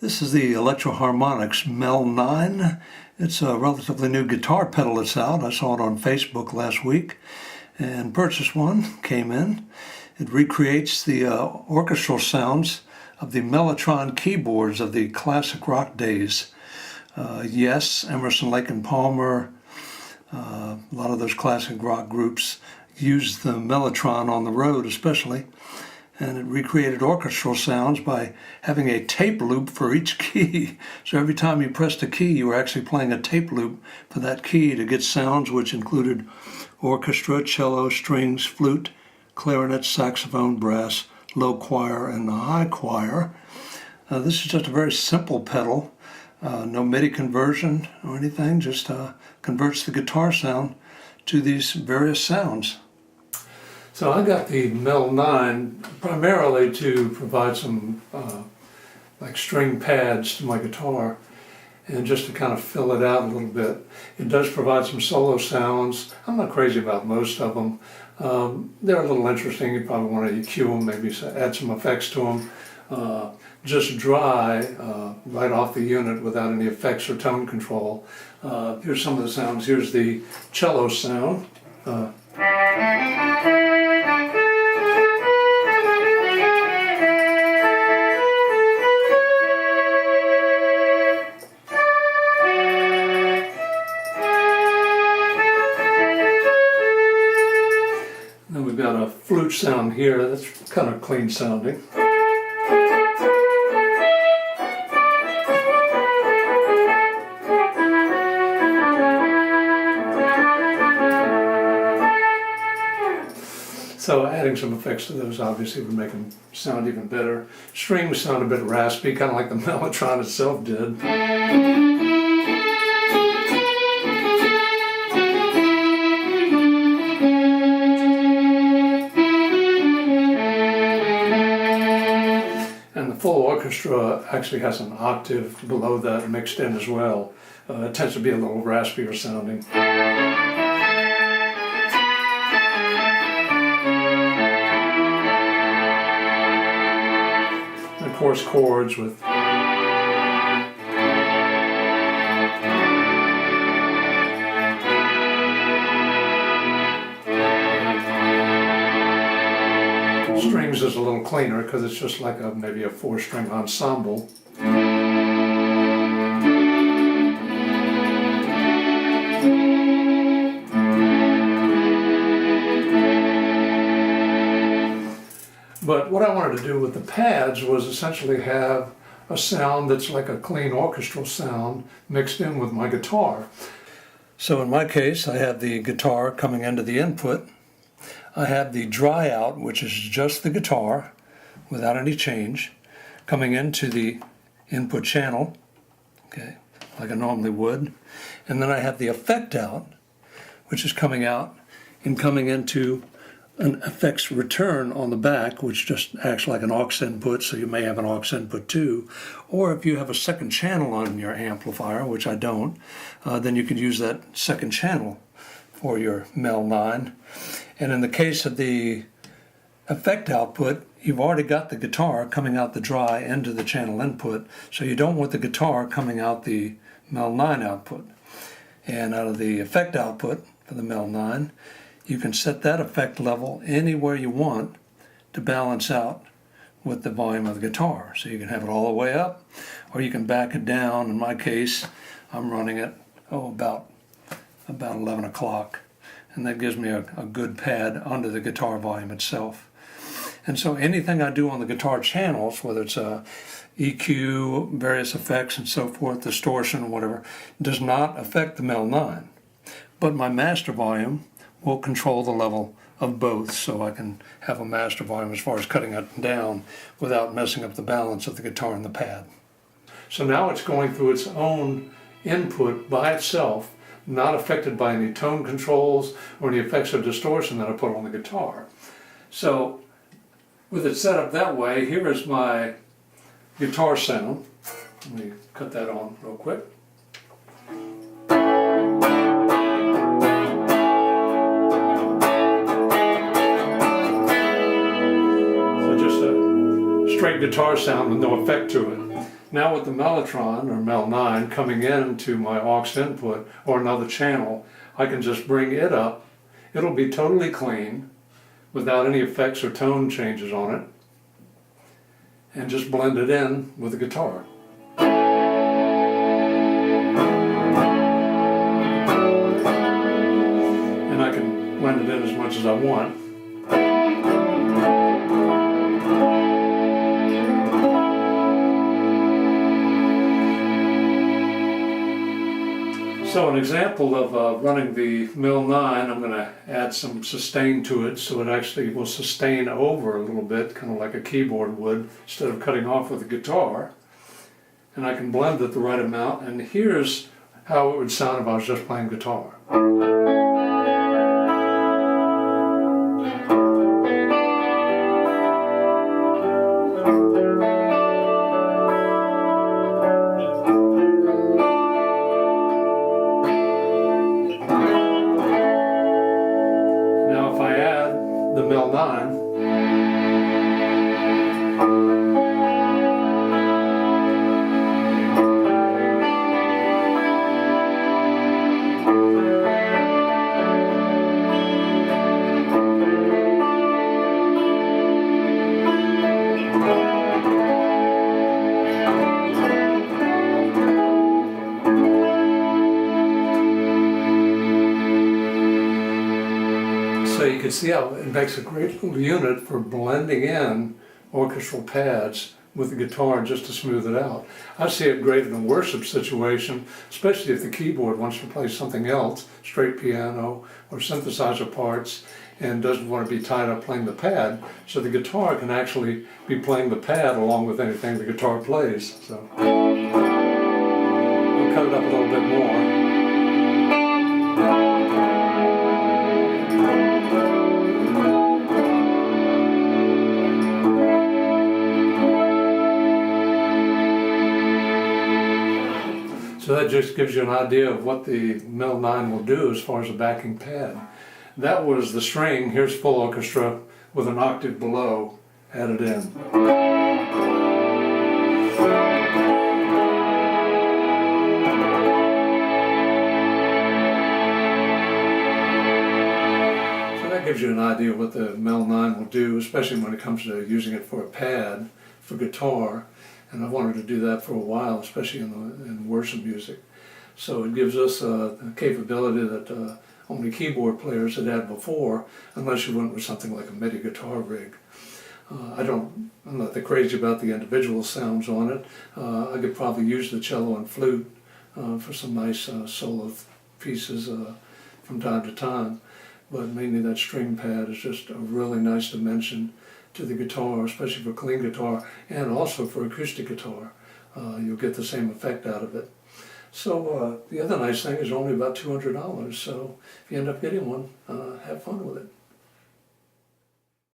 This is the Electro-Harmonix MEL9. It's a relatively new guitar pedal that's out. I saw it on Facebook last week and purchased one, came in. It recreates the orchestral sounds of the mellotron keyboards of the classic rock days. Yes, Emerson, Lake and Palmer, a lot of those classic rock groups used the mellotron on the road especially. And it recreated orchestral sounds by having a tape loop for each key. So every time you pressed a key, you were actually playing a tape loop for that key to get sounds which included orchestra, cello, strings, flute, clarinet, saxophone, brass, low choir, and the high choir. This is just a very simple pedal. No MIDI conversion or anything, just converts the guitar sound to these various sounds. So I got the MEL9 primarily to provide some like string pads to my guitar and just to kind of fill it out a little bit. It does provide some solo sounds. I'm not crazy about most of them. They're a little interesting. You probably want to EQ them, maybe add some effects to them. Just dry right off the unit without any effects or tone control. Here's some of the sounds. Here's the cello sound. Then we've got a flute sound here that's kind of clean sounding. So adding some effects to those obviously would make them sound even better. Strings sound a bit raspy, kind of like the mellotron itself did. And the full orchestra actually has an octave below that mixed in as well. It tends to be a little raspier sounding. Coarse chords with strings is a little cleaner because it's just like maybe a 4-string ensemble. But what I wanted to do with the pads was essentially have a sound that's like a clean orchestral sound mixed in with my guitar. So in my case, I have the guitar coming into the input. I have the dry out, which is just the guitar without any change, coming into the input channel, okay, like I normally would. And then I have the effect out, which is coming out and coming into an effects return on the back, which just acts like an aux input, so you may have an aux input too. Or if you have a second channel on your amplifier, which I don't, then you can use that second channel for your MEL9. And in the case of the effect output, you've already got the guitar coming out the dry into the channel input, so you don't want the guitar coming out the MEL9 output. And out of the effect output for the MEL9, you can set that effect level anywhere you want to balance out with the volume of the guitar. So you can have it all the way up, or you can back it down. In my case, I'm running it about 11 o'clock, and that gives me a good pad under the guitar volume itself. And so anything I do on the guitar channels, whether it's EQ, various effects and so forth, distortion or whatever, does not affect the MEL9. But my master volume will control the level of both, so I can have a master volume as far as cutting it down without messing up the balance of the guitar and the pad. So now it's going through its own input by itself, not affected by any tone controls or any effects of distortion that I put on the guitar. So with it set up that way, here is my guitar sound. Let me cut that on real quick. Straight guitar sound with no effect to it. Now with the Mellotron, or MEL9, coming into my aux input or another channel, I can just bring it up. It'll be totally clean, without any effects or tone changes on it, and just blend it in with the guitar. And I can blend it in as much as I want. So an example of running the MEL9, I'm going to add some sustain to it so it actually will sustain over a little bit, kind of like a keyboard would, instead of cutting off with a guitar. And I can blend it the right amount, and here's how it would sound if I was just playing guitar. The MEL9, so you can see how it makes a great little unit for blending in orchestral pads with the guitar just to smooth it out. I see it great in a worship situation, especially if the keyboard wants to play something else, straight piano or synthesizer parts, and doesn't want to be tied up playing the pad, so the guitar can actually be playing the pad along with anything the guitar plays. So I'll cut it up a little bit more. So that just gives you an idea of what the MEL9 will do as far as a backing pad. That was the string. Here's full orchestra with an octave below added in. So that gives you an idea of what the MEL9 will do, especially when it comes to using it for a pad for guitar. And I've wanted to do that for a while, especially in worship music. So it gives us a capability that only keyboard players had had before, unless you went with something like a MIDI guitar rig. I'm not that crazy about the individual sounds on it. I could probably use the cello and flute for some nice solo pieces from time to time. But mainly that string pad is just a really nice dimension to the guitar, especially for clean guitar and also for acoustic guitar. You'll get the same effect out of it. So the other nice thing is only about $200, so if you end up getting one, have fun with it.